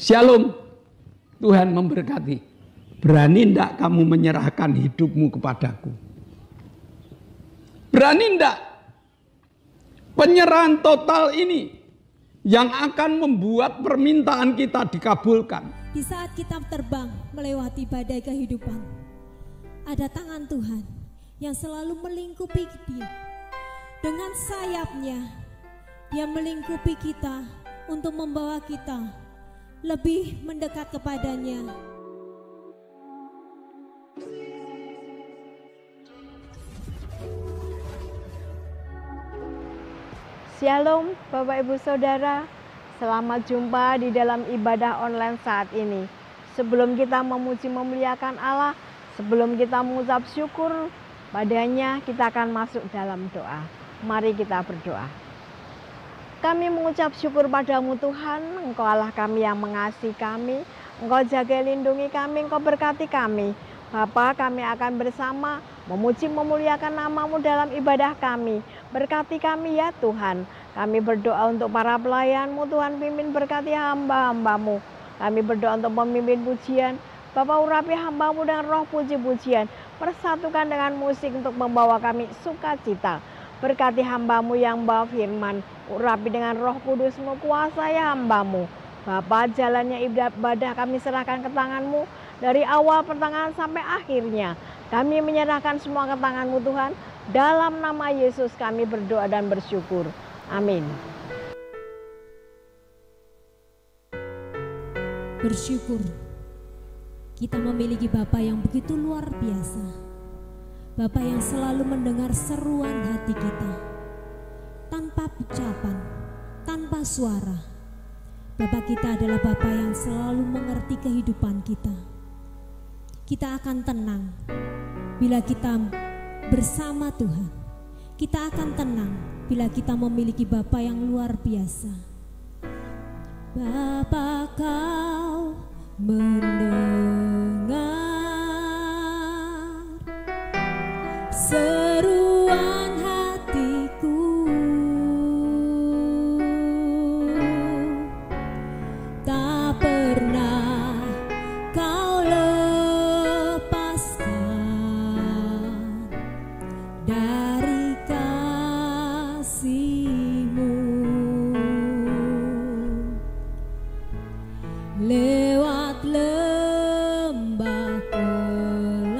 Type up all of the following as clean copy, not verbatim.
Shalom. Tuhan memberkati. Berani enggak kamu menyerahkan hidupmu kepadaku? Berani enggak? Penyerahan total ini yang akan membuat permintaan kita dikabulkan. Di saat kita terbang melewati badai kehidupan, ada tangan Tuhan yang selalu melingkupi dia. Dengan sayapnya, dia melingkupi kita untuk membawa kita lebih mendekat kepadanya. Shalom Bapak Ibu Saudara, selamat jumpa di dalam ibadah online saat ini. Sebelum kita memuji memuliakan Allah, sebelum kita mengucap syukur padanya, kita akan masuk dalam doa. Mari kita berdoa. Kami mengucap syukur padamu Tuhan, Engkau Allah kami yang mengasihi kami, Engkau jaga lindungi kami, Engkau berkati kami. Bapa, kami akan bersama memuji memuliakan nama-Mu dalam ibadah kami. Berkati kami ya Tuhan. Kami berdoa untuk para pelayan-Mu Tuhan, pimpin berkati hamba-hamba-Mu. Kami berdoa untuk pemimpin pujian. Bapa, urapi hamba-Mu dengan roh puji-pujian. Persatukan dengan musik untuk membawa kami sukacita. Berkati hamba-Mu yang bawa firman. Urapi dengan roh kudus-Mu, kuasai hamba-Mu. Bapa, jalannya ibadah kami serahkan ke tangan-Mu. Dari awal pertengahan sampai akhirnya. Kami menyerahkan semua ke tangan-Mu Tuhan. Dalam nama Yesus kami berdoa dan bersyukur. Amin. Bersyukur kita memiliki Bapa yang begitu luar biasa. Bapa yang selalu mendengar seruan hati kita. Tanpa ucapan, tanpa suara. Bapa kita adalah Bapa yang selalu mengerti kehidupan kita. Kita akan tenang bila kita bersama Tuhan. Kita akan tenang bila kita memiliki Bapa yang luar biasa. Bapa, Kau mendengar seruan hatiku, tak pernah Kau dari kasih-Mu. Lewat lembah kelam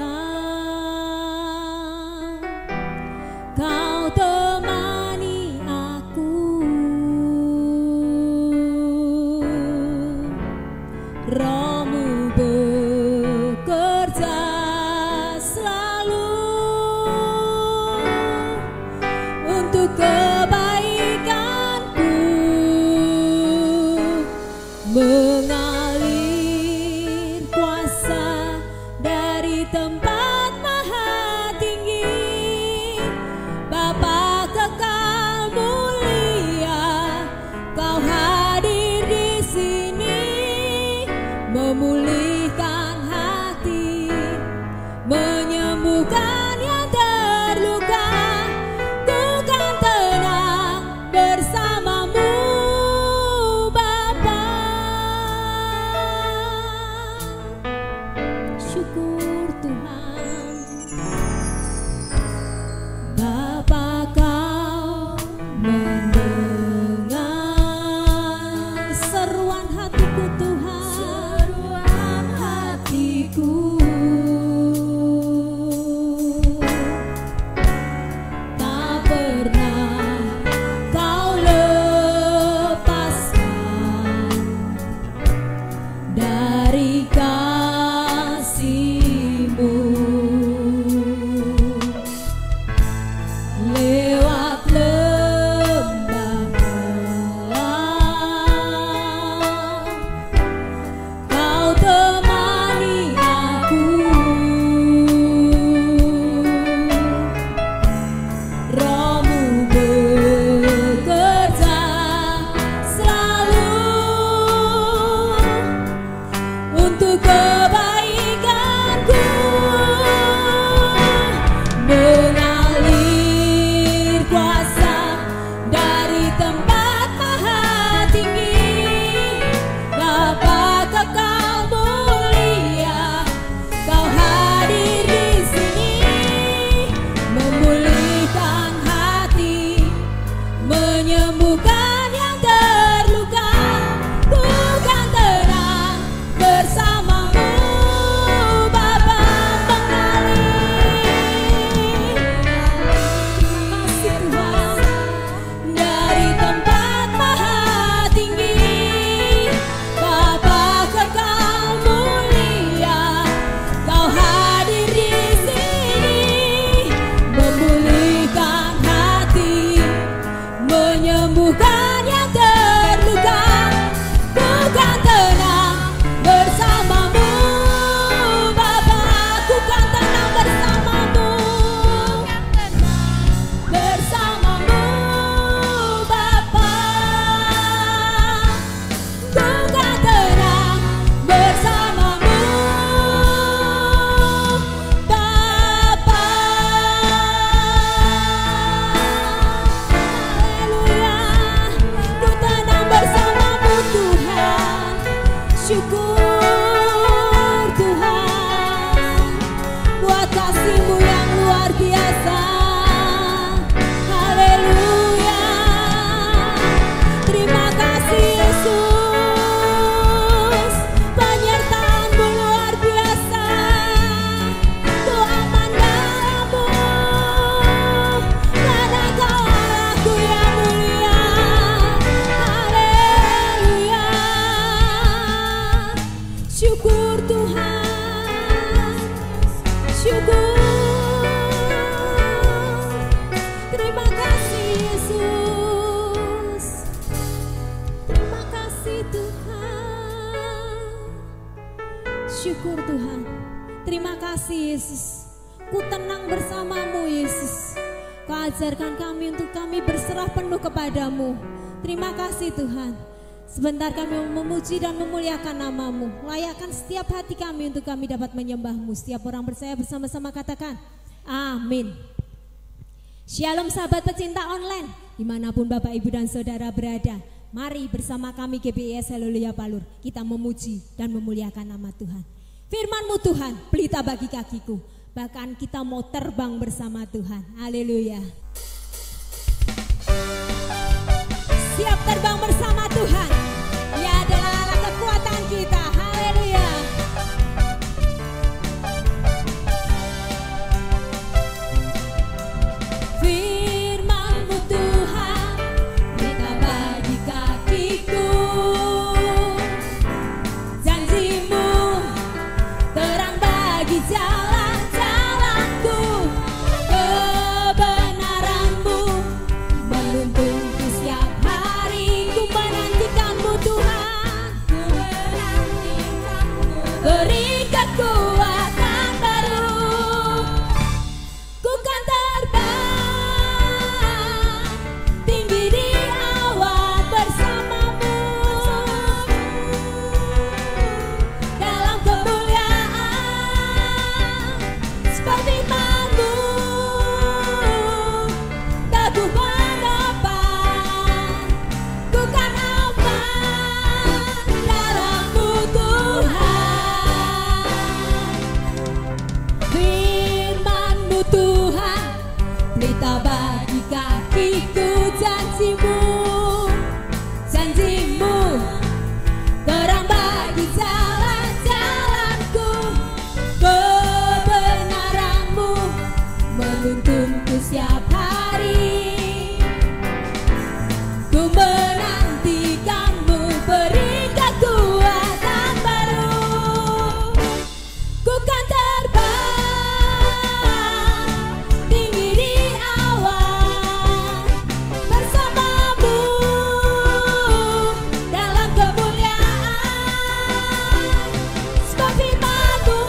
Ajarkan kami untuk kami berserah penuh kepadamu. Terima kasih Tuhan. Sebentar kami memuji dan memuliakan nama-Mu. Layakkan setiap hati kami untuk kami dapat menyembah-Mu. Setiap orang percaya bersama-sama katakan amin. Shalom sahabat pecinta online, dimanapun Bapak Ibu dan Saudara berada. Mari bersama kami GBIS Haleluya Balur, kita memuji dan memuliakan nama Tuhan. Firman-Mu Tuhan, pelita bagi kakiku. Bahkan kita mau terbang bersama Tuhan. Haleluya. Siap terbang bersama Tuhan. Dia adalah alat kekuatan kita. Haleluya. Firman-Mu Tuhan, pelita bagi kakiku. Janji-Mu terang bagi jalan-jalanku. Kebenaran-Mu menuntunku setiap hari. Ku menantikan-Mu Tuhan, ku menantikan-Mu. Beri kekuatan baru, ku kan terbang tinggi di awan bersama-Mu. Dalam kemuliaan seperti firman-Mu, teguh menopang, ku kan aman dalam-Mu Tuhan. Firman-Mu Tuhan, pelita bagi kakiku. Janji-Mu terang bagi jalan-jalanku. Kebenaran-Mu menuntunku setiap hari. Ku menantikan-Mu, beri kekuatan baru. Ku kan terbang tinggi di awan bersama-Mu. Dalam kemuliaan seperti firman-Mu,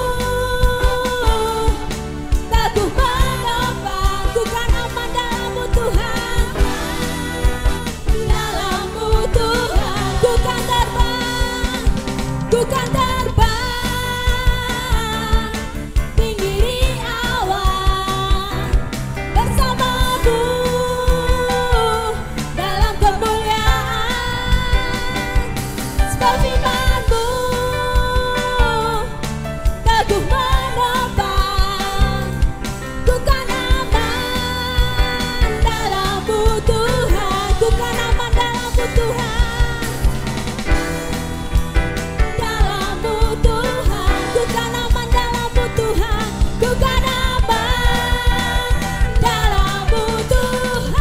teguh menopang, ku kan aman dalam-Mu Tuhan. Dalam-Mu Tuhan, ku kan terbang, ku kan terbang tinggi di awan bersama-Mu. Dalam kemuliaan seperti firman-Mu, teguh menopang, ku kan aman dalam-Mu Tuhan. Ku kan aman dalam-Mu Tuhan. Dalam-Mu Tuhan, ku kan aman dalam-Mu Tuhan. Ku kan aman dalam-Mu Tuhan.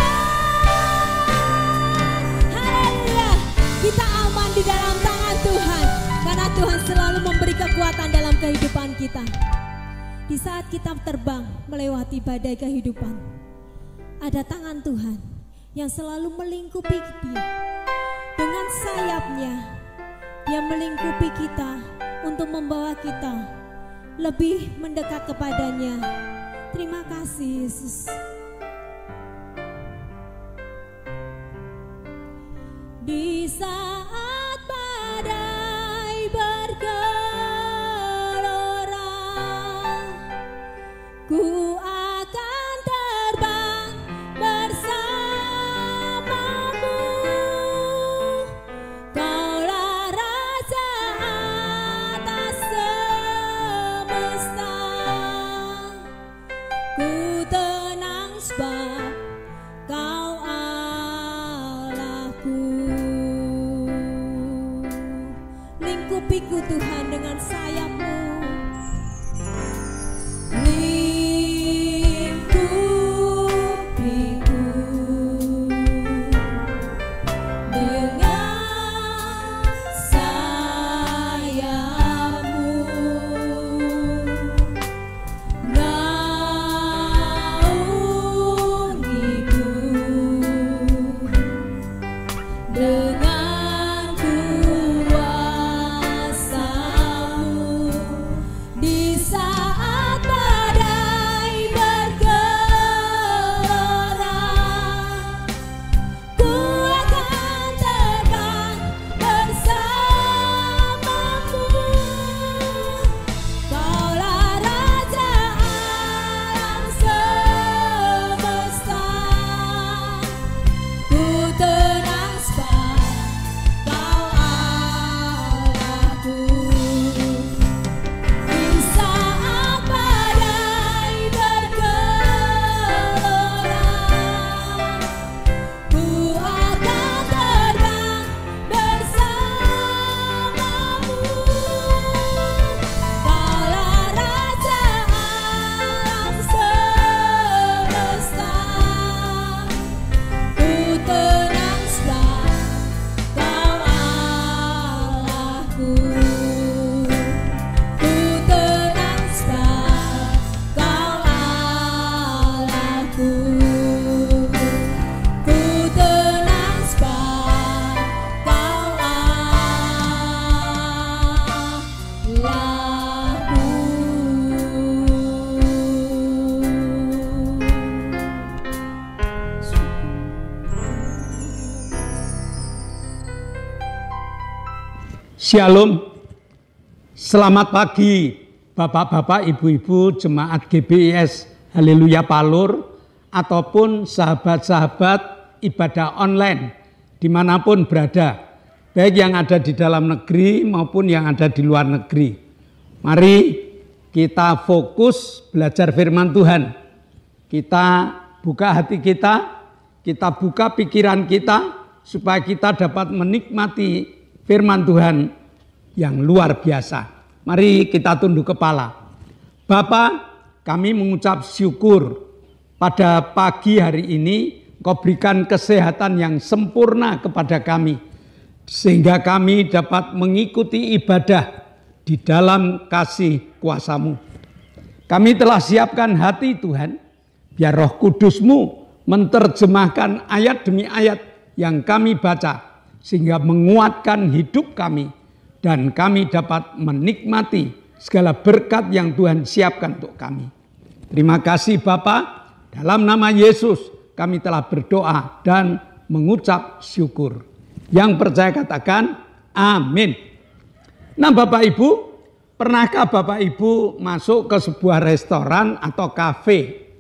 Haleluya. Kita aman di dalam tangan Tuhan, karena Tuhan selalu memberi kekuatan dalam kehidupan kita. Di saat kita terbang melewati badai kehidupan, ada tangan Tuhan yang selalu melingkupi dia. Dengan sayapnya, dia melingkupi kita untuk membawa kita lebih mendekat kepadanya. Terima kasih Yesus. Di saat badai bergelora, ku akan terbang bersama-Mu. Kaulah Raja atas semesta. Ku tenang sebab Kau Allahku. Lingkupiku Tuhan dengan sayap-Mu. Lingkupiku dengan sayap-Mu. Naungi Shalom, selamat pagi Bapak-bapak, Ibu-ibu, jemaat GBIS Haleluya Palur, ataupun sahabat-sahabat ibadah online dimanapun berada, baik yang ada di dalam negeri maupun yang ada di luar negeri. Mari kita fokus belajar firman Tuhan. Kita buka hati kita buka pikiran kita, supaya kita dapat menikmati firman Tuhan yang luar biasa. Mari kita tunduk kepala. Bapa, kami mengucap syukur pada pagi hari ini Kau berikan kesehatan yang sempurna kepada kami, sehingga kami dapat mengikuti ibadah di dalam kasih kuasa-Mu. Kami telah siapkan hati Tuhan, biar Roh Kudus-Mu menerjemahkan ayat demi ayat yang kami baca, sehingga menguatkan hidup kami dan kami dapat menikmati segala berkat yang Tuhan siapkan untuk kami. Terima kasih Bapa, dalam nama Yesus kami telah berdoa dan mengucap syukur. Yang percaya katakan amin. Nah Bapak Ibu, pernahkah Bapak Ibu masuk ke sebuah restoran atau kafe?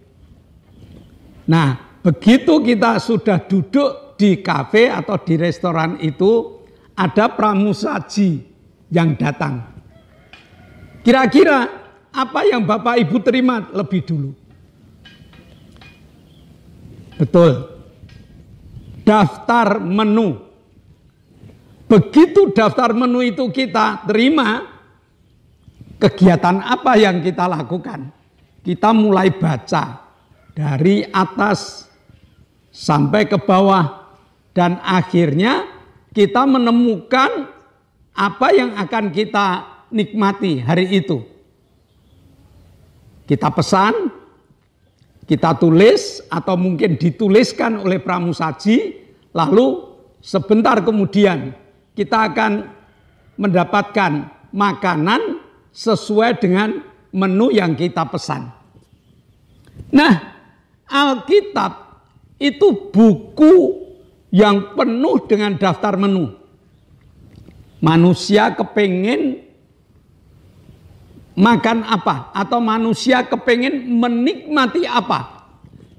Nah, begitu kita sudah duduk di kafe atau di restoran itu, ada pramusaji yang datang. Kira-kira apa yang Bapak Ibu terima lebih dulu? Betul, daftar menu. Begitu daftar menu itu kita terima, kegiatan apa yang kita lakukan? Kita mulai baca dari atas sampai ke bawah. Dan akhirnya kita menemukan apa yang akan kita nikmati hari itu. Kita pesan, kita tulis, atau mungkin dituliskan oleh pramusaji, lalu sebentar kemudian kita akan mendapatkan makanan sesuai dengan menu yang kita pesan. Nah, Alkitab itu buku yang penuh dengan daftar menu. Manusia kepingin makan apa, atau manusia kepingin menikmati apa,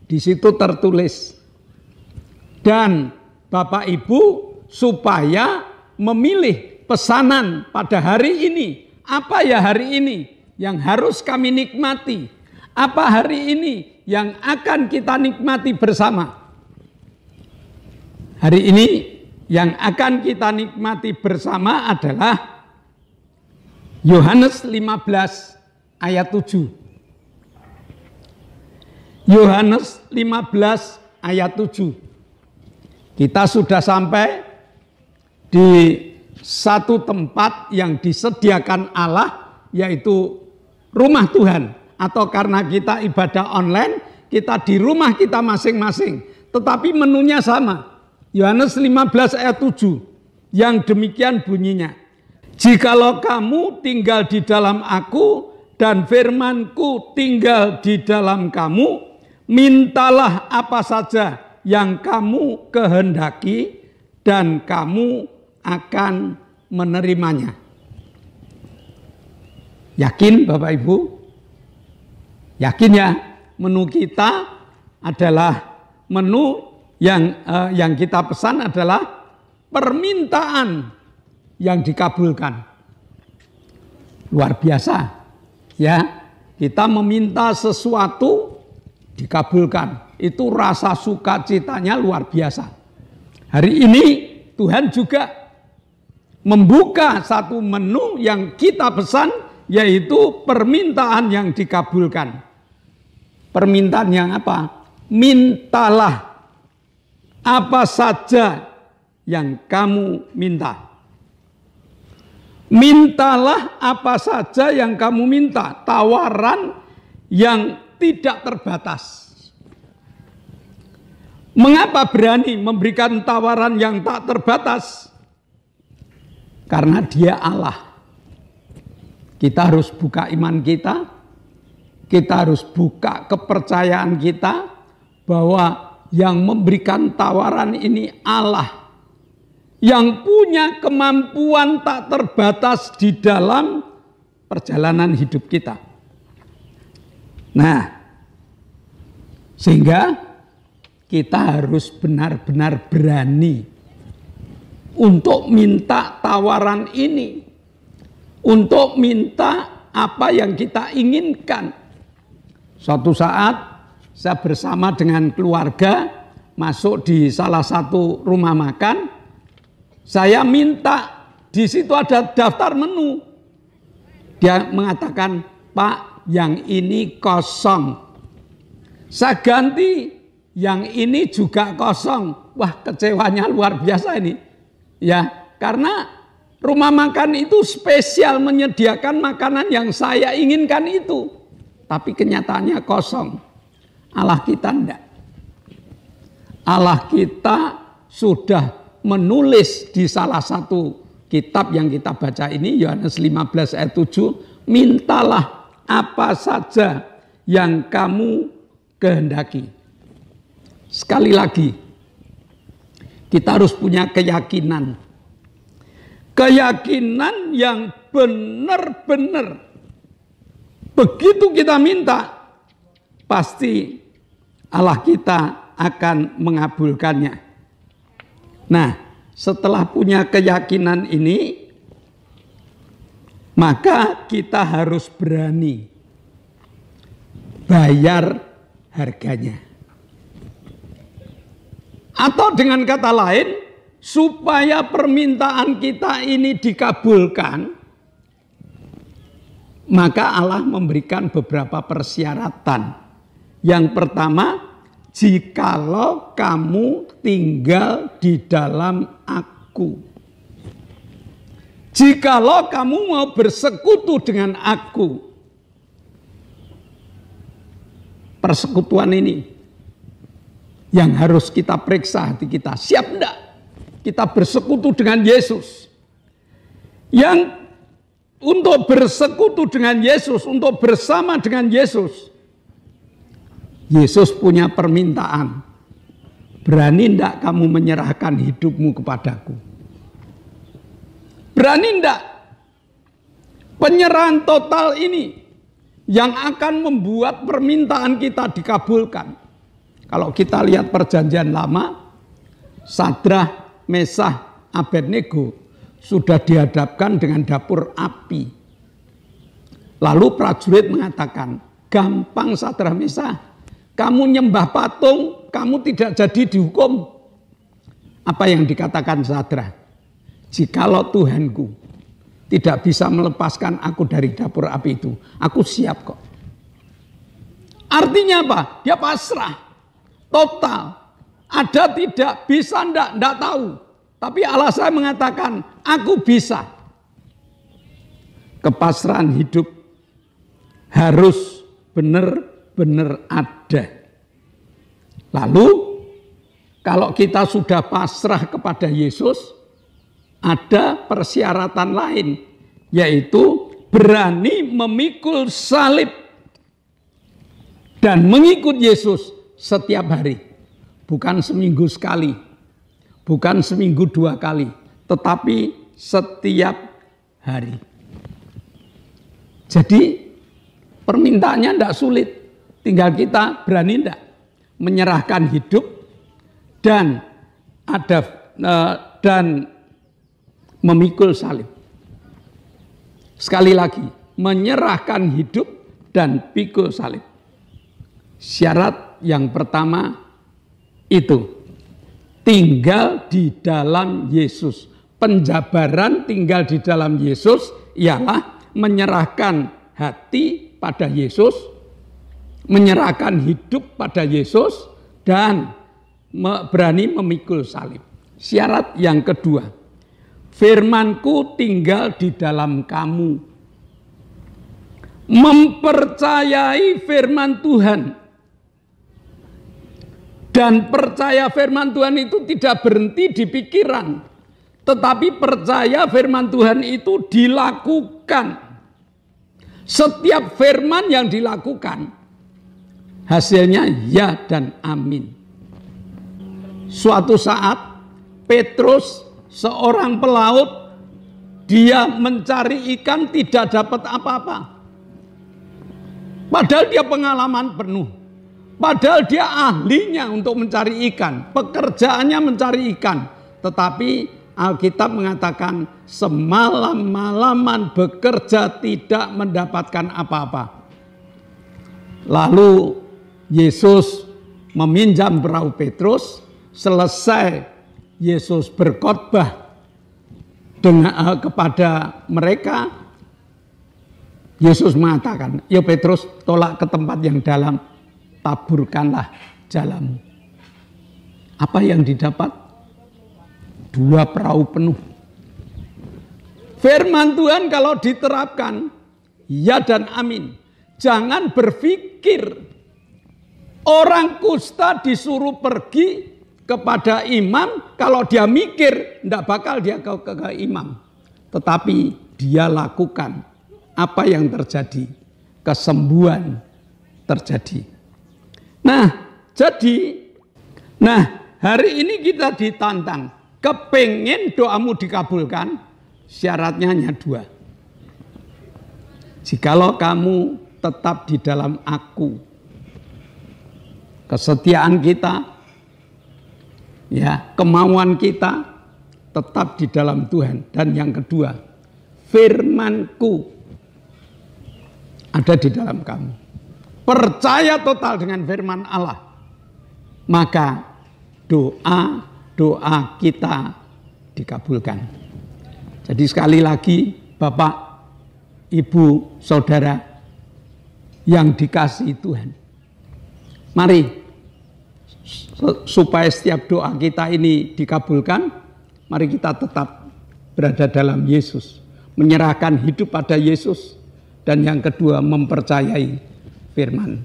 di situ tertulis. Dan Bapak Ibu supaya memilih pesanan pada hari ini. Apa ya hari ini yang harus kami nikmati? Apa hari ini yang akan kita nikmati bersama? Hari ini yang akan kita nikmati bersama adalah Yohanes 15 ayat 7. Yohanes 15 ayat 7. Kita sudah sampai di satu tempat yang disediakan Allah, yaitu rumah Tuhan. Atau karena kita ibadah online, kita di rumah kita masing-masing. Tetapi menunya sama. Yohanes 15 ayat 7 yang demikian bunyinya. Jikalau kamu tinggal di dalam aku dan firmanku tinggal di dalam kamu, mintalah apa saja yang kamu kehendaki dan kamu akan menerimanya. Yakin Bapak Ibu? Yakin ya, menu kita adalah menu yang kita pesan adalah permintaan yang dikabulkan. Luar biasa. Ya, kita meminta sesuatu dikabulkan. Itu rasa sukacitanya luar biasa. Hari ini Tuhan juga membuka satu menu yang kita pesan, yaitu permintaan yang dikabulkan. Permintaan yang apa? Mintalah apa saja yang kamu minta. Mintalah apa saja yang kamu minta. Tawaran yang tidak terbatas. Mengapa berani memberikan tawaran yang tak terbatas? Karena Dia Allah. Kita harus buka iman kita. Kita harus buka kepercayaan kita bahwa yang memberikan tawaran ini Allah. yang punya kemampuan tak terbatas di dalam perjalanan hidup kita. Nah, sehingga kita harus benar-benar berani untuk minta tawaran ini, untuk minta apa yang kita inginkan. Suatu saat saya bersama dengan keluarga masuk di salah satu rumah makan. Saya minta, di situ ada daftar menu. Dia mengatakan, "Pak, yang ini kosong." Saya ganti, yang ini juga kosong. Wah, kecewanya luar biasa ini. Ya, karena rumah makan itu spesial menyediakan makanan yang saya inginkan itu. Tapi kenyataannya kosong. Allah kita enggak. Allah kita sudah menulis di salah satu kitab yang kita baca ini, Yohanes 15 ayat 7, mintalah apa saja yang kamu kehendaki. Sekali lagi, kita harus punya keyakinan. Keyakinan yang benar-benar. Begitu kita minta, pasti Allah kita akan mengabulkannya. Nah, setelah punya keyakinan ini, maka kita harus berani bayar harganya. Atau dengan kata lain, supaya permintaan kita ini dikabulkan, maka Allah memberikan beberapa persyaratan. Yang pertama, jikalau kamu tinggal di dalam aku. Jikalau kamu mau bersekutu dengan aku. Persekutuan ini yang harus kita periksa hati kita. Siap enggak kita bersekutu dengan Yesus? Yang untuk bersekutu dengan Yesus, untuk bersama dengan Yesus, Yesus punya permintaan. Berani enggak kamu menyerahkan hidupmu kepadaku? Berani enggak? Penyerahan total ini yang akan membuat permintaan kita dikabulkan. Kalau kita lihat perjanjian lama, Sadrah, Mesah, Abednego sudah dihadapkan dengan dapur api. Lalu prajurit mengatakan, gampang Sadrah, Mesah, kamu nyembah patung, kamu tidak jadi dihukum. Apa yang dikatakan Sadrah? Jikalau Tuhanku tidak bisa melepaskan aku dari dapur api itu, aku siap kok. Artinya apa? Dia pasrah, total. Ada tidak, bisa enggak tahu. Tapi Allah saya mengatakan, aku bisa. Kepasrahan hidup harus benar-benar ada. Lalu, kalau kita sudah pasrah kepada Yesus, ada persyaratan lain, yaitu berani memikul salib dan mengikut Yesus setiap hari. Bukan seminggu sekali, bukan seminggu 2 kali, tetapi setiap hari. Jadi permintaannya tidak sulit, tinggal kita berani tidak menyerahkan hidup dan memikul salib. Sekali lagi, menyerahkan hidup dan pikul salib. Syarat yang pertama itu tinggal di dalam Yesus. Penjabaran tinggal di dalam Yesus ialah menyerahkan hati pada Yesus, menyerahkan hidup pada Yesus, dan berani memikul salib. Syarat yang kedua, firman-Ku tinggal di dalam kamu. Mempercayai firman Tuhan. Dan percaya firman Tuhan itu tidak berhenti di pikiran, tetapi percaya firman Tuhan itu dilakukan. Setiap firman yang dilakukan, hasilnya ya dan amin. Suatu saat Petrus seorang pelaut, dia mencari ikan tidak dapat apa-apa. Padahal dia pengalaman penuh. Padahal dia ahlinya untuk mencari ikan. Pekerjaannya mencari ikan. Tetapi Alkitab mengatakan semalam-malaman bekerja tidak mendapatkan apa-apa. Lalu Yesus meminjam perahu Petrus. Selesai Yesus berkhotbah kepada mereka, Yesus mengatakan, "Ya Petrus, tolak ke tempat yang dalam, taburkanlah jalamu." Apa yang didapat? 2 perahu penuh. Firman Tuhan kalau diterapkan, ya dan amin. Jangan berpikir orang kusta disuruh pergi kepada imam, kalau dia mikir tidak bakal dia ke imam. Tetapi dia lakukan apa yang terjadi, kesembuhan terjadi. Nah hari ini kita ditantang, kepingin doamu dikabulkan, syaratnya hanya 2. Jikalau kamu tetap di dalam aku, kesetiaan kita, ya, kemauan kita tetap di dalam Tuhan. Dan yang kedua, firman-Ku ada di dalam kamu. Percaya total dengan firman Allah. Maka doa kita dikabulkan. Jadi sekali lagi, Bapak, Ibu, Saudara yang dikasihi Tuhan, mari supaya setiap doa kita ini dikabulkan, mari kita tetap berada dalam Yesus, menyerahkan hidup pada Yesus, dan yang kedua mempercayai firman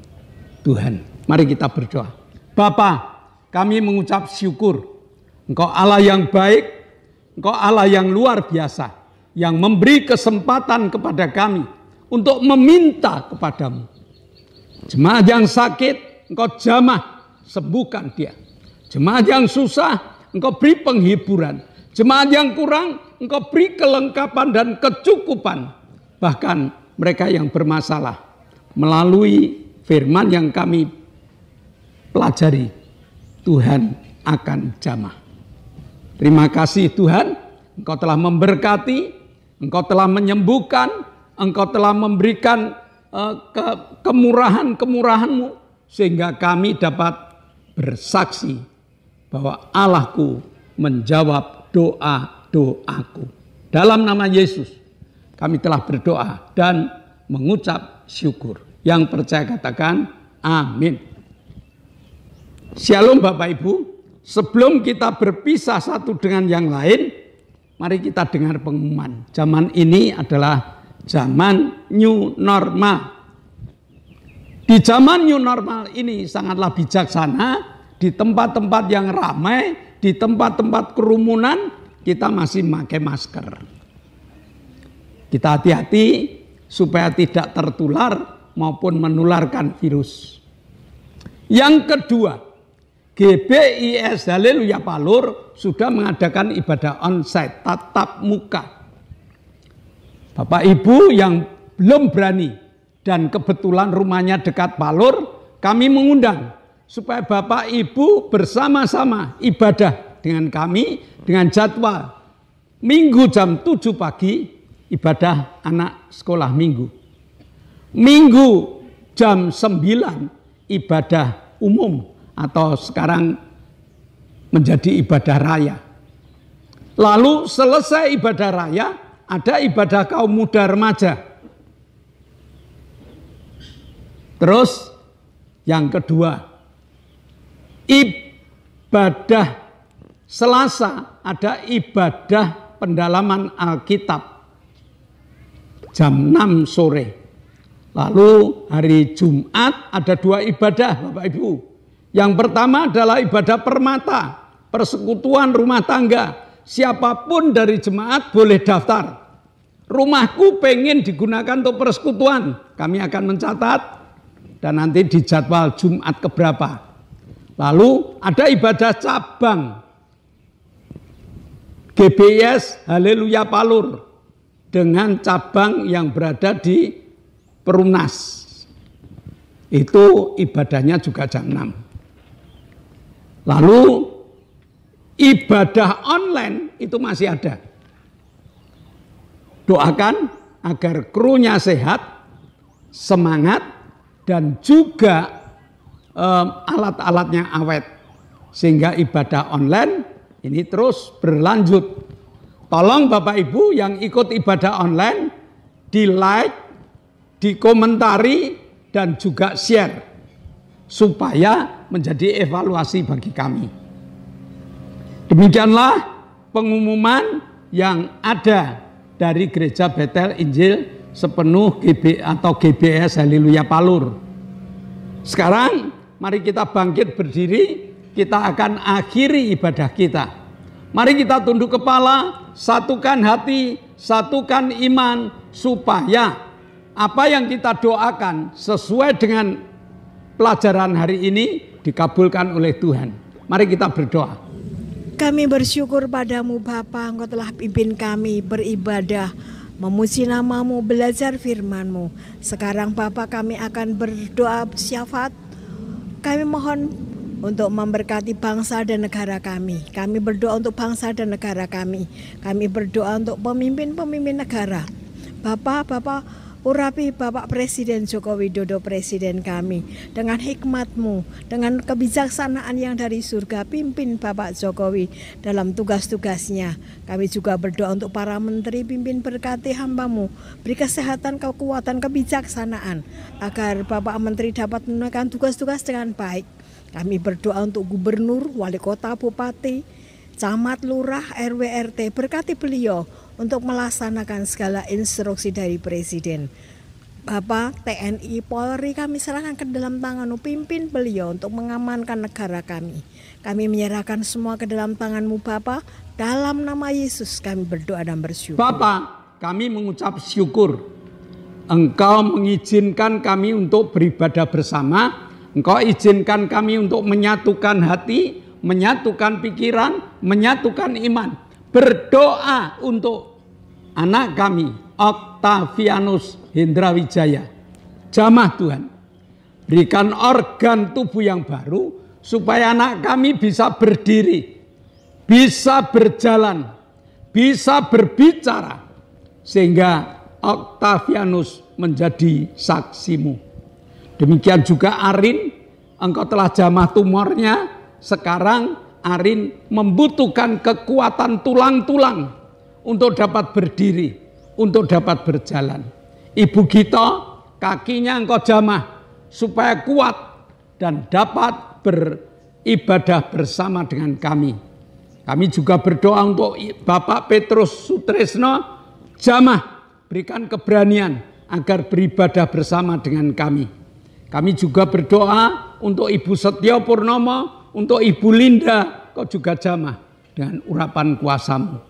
Tuhan. Mari kita berdoa. Bapa, kami mengucap syukur, Engkau Allah yang baik, Engkau Allah yang luar biasa, yang memberi kesempatan kepada kami untuk meminta kepadamu. Jemaat yang sakit, Engkau jamah, sembuhkan dia. Jemaat yang susah, Engkau beri penghiburan. Jemaat yang kurang, Engkau beri kelengkapan dan kecukupan. Bahkan mereka yang bermasalah, melalui firman yang kami pelajari, Tuhan akan jamah. Terima kasih Tuhan, Engkau telah memberkati, Engkau telah menyembuhkan, Engkau telah memberikan kemurahan-kemurahan-Mu, sehingga kami dapat bersaksi bahwa Allahku menjawab doa-doaku. Dalam nama Yesus kami telah berdoa dan mengucap syukur. Yang percaya katakan amin. Shalom Bapak Ibu. Sebelum kita berpisah satu dengan yang lain, mari kita dengar pengumuman. Zaman ini adalah zaman new normal. Di zaman new normal ini sangatlah bijaksana, di tempat-tempat yang ramai, di tempat-tempat kerumunan, kita masih memakai masker. Kita hati-hati supaya tidak tertular maupun menularkan virus. Yang kedua, GBIS Haleluya Palur sudah mengadakan ibadah onsite, tatap muka. Bapak Ibu yang belum berani dan kebetulan rumahnya dekat Palur, kami mengundang supaya Bapak Ibu bersama-sama ibadah dengan kami dengan jadwal Minggu jam 7 pagi ibadah anak sekolah minggu. Minggu jam 9 ibadah umum atau sekarang menjadi ibadah raya. Lalu selesai ibadah raya, ada ibadah kaum muda remaja. Terus yang kedua, ibadah Selasa ada ibadah pendalaman Alkitab jam 6 sore. Lalu hari Jumat ada 2 ibadah Bapak Ibu. Yang pertama adalah ibadah permata, persekutuan rumah tangga. Siapapun dari jemaat boleh daftar. Rumahku pengen digunakan untuk persekutuan. Kami akan mencatat dan nanti dijadwal Jumat keberapa. Lalu ada ibadah cabang. GBIS Haleluya Palur dengan cabang yang berada di Perumnas. Itu ibadahnya juga jam 6. Lalu ibadah online itu masih ada. Doakan agar krunya sehat, semangat, dan juga alat-alatnya awet. Sehingga ibadah online ini terus berlanjut. Tolong Bapak Ibu yang ikut ibadah online, di like, dikomentari, dan juga share. Supaya menjadi evaluasi bagi kami. Demikianlah pengumuman yang ada dari Gereja Betel Injil Sepenuh GBIS Haleluya Palur. Sekarang mari kita bangkit berdiri, kita akan akhiri ibadah kita. Mari kita tunduk kepala, satukan hati, satukan iman, supaya apa yang kita doakan sesuai dengan pelajaran hari ini dikabulkan oleh Tuhan. Mari kita berdoa. Kami bersyukur padamu Bapa, Engkau telah pimpin kami beribadah, memuji nama-Mu, belajar firman-Mu. Sekarang Bapa, kami akan berdoa syafaat. Kami mohon untuk memberkati bangsa dan negara kami. Kami berdoa untuk bangsa dan negara kami. Kami berdoa untuk pemimpin-pemimpin negara. Bapak, urapi Bapak Presiden Joko Widodo, Presiden kami, dengan hikmat-Mu, dengan kebijaksanaan yang dari surga, pimpin Bapak Jokowi dalam tugas-tugasnya. Kami juga berdoa untuk para menteri, pimpin berkati hamba-Mu, beri kesehatan, kekuatan, kebijaksanaan, agar Bapak Menteri dapat menunaikan tugas-tugas dengan baik. Kami berdoa untuk gubernur, wali kota, bupati, camat, lurah, RW, RT, berkati beliau untuk melaksanakan segala instruksi dari Presiden. Bapak, TNI, Polri kami serahkan ke dalam tangan-Mu, pimpin beliau untuk mengamankan negara kami. Kami menyerahkan semua ke dalam tangan-Mu Bapak, dalam nama Yesus kami berdoa dan bersyukur. Bapak, kami mengucap syukur. Engkau mengizinkan kami untuk beribadah bersama. Engkau izinkan kami untuk menyatukan hati, menyatukan pikiran, menyatukan iman. Berdoa untuk anak kami, Octavianus Hendrawijaya. Jamah Tuhan, berikan organ tubuh yang baru, supaya anak kami bisa berdiri, bisa berjalan, bisa berbicara, sehingga Octavianus menjadi saksi-Mu. Demikian juga Arin, engkau telah jamah tumornya, sekarang Arin membutuhkan kekuatan tulang-tulang untuk dapat berdiri, untuk dapat berjalan. Ibu Gito, kakinya engkau jamah supaya kuat dan dapat beribadah bersama dengan kami. Kami juga berdoa untuk Bapak Petrus Sutresno, jamah, berikan keberanian agar beribadah bersama dengan kami. Kami juga berdoa untuk Ibu Setio Purnomo, untuk Ibu Linda, kau juga jamah dengan urapan kuasa-Mu.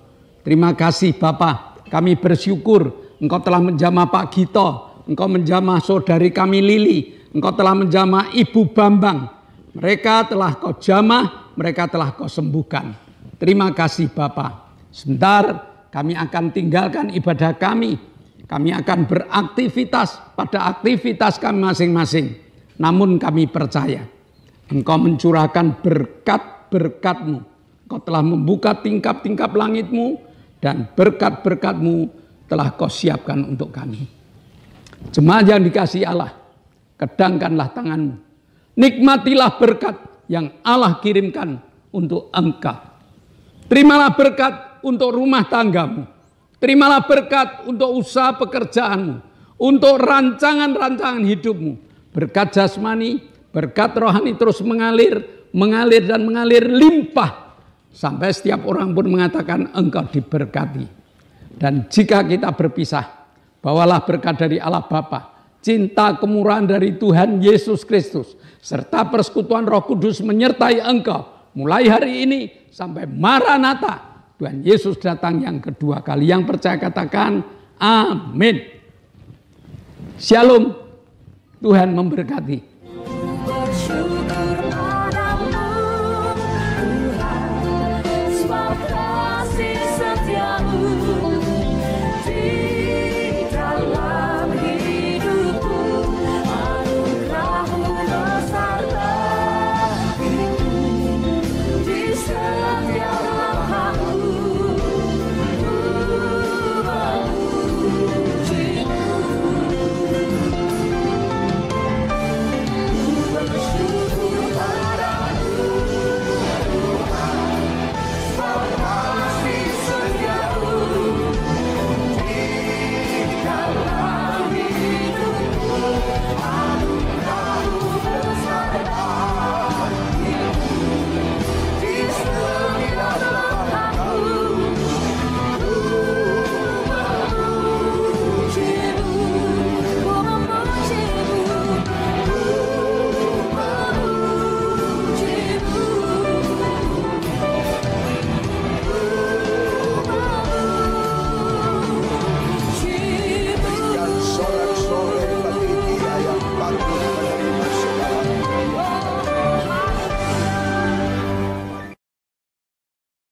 Terima kasih Bapak, kami bersyukur Engkau telah menjamah Pak Gito, Engkau menjamah saudari kami Lili, Engkau telah menjamah Ibu Bambang. Mereka telah Kau jamah, mereka telah Kau sembuhkan. Terima kasih Bapak. Sebentar kami akan tinggalkan ibadah kami. Kami akan beraktivitas pada aktivitas kami masing-masing. Namun kami percaya Engkau mencurahkan berkat-berkat-Mu. Engkau telah membuka tingkap-tingkap langit-Mu dan berkat-berkat-Mu telah Kau siapkan untuk kami. Jemaat yang dikasihi Allah, kedangkanlah tangan-Mu. Nikmatilah berkat yang Allah kirimkan untuk engkau. Terimalah berkat untuk rumah tanggamu. Terimalah berkat untuk usaha pekerjaanmu, untuk rancangan-rancangan hidupmu. Berkat jasmani, berkat rohani terus mengalir dan mengalir limpah. Sampai setiap orang pun mengatakan engkau diberkati. Dan jika kita berpisah, bawalah berkat dari Allah Bapa, cinta kemurahan dari Tuhan Yesus Kristus, serta persekutuan Roh Kudus menyertai engkau. Mulai hari ini sampai Maranatha. Tuhan Yesus datang yang kedua kali. Yang percaya katakan amin. Shalom. Tuhan memberkati.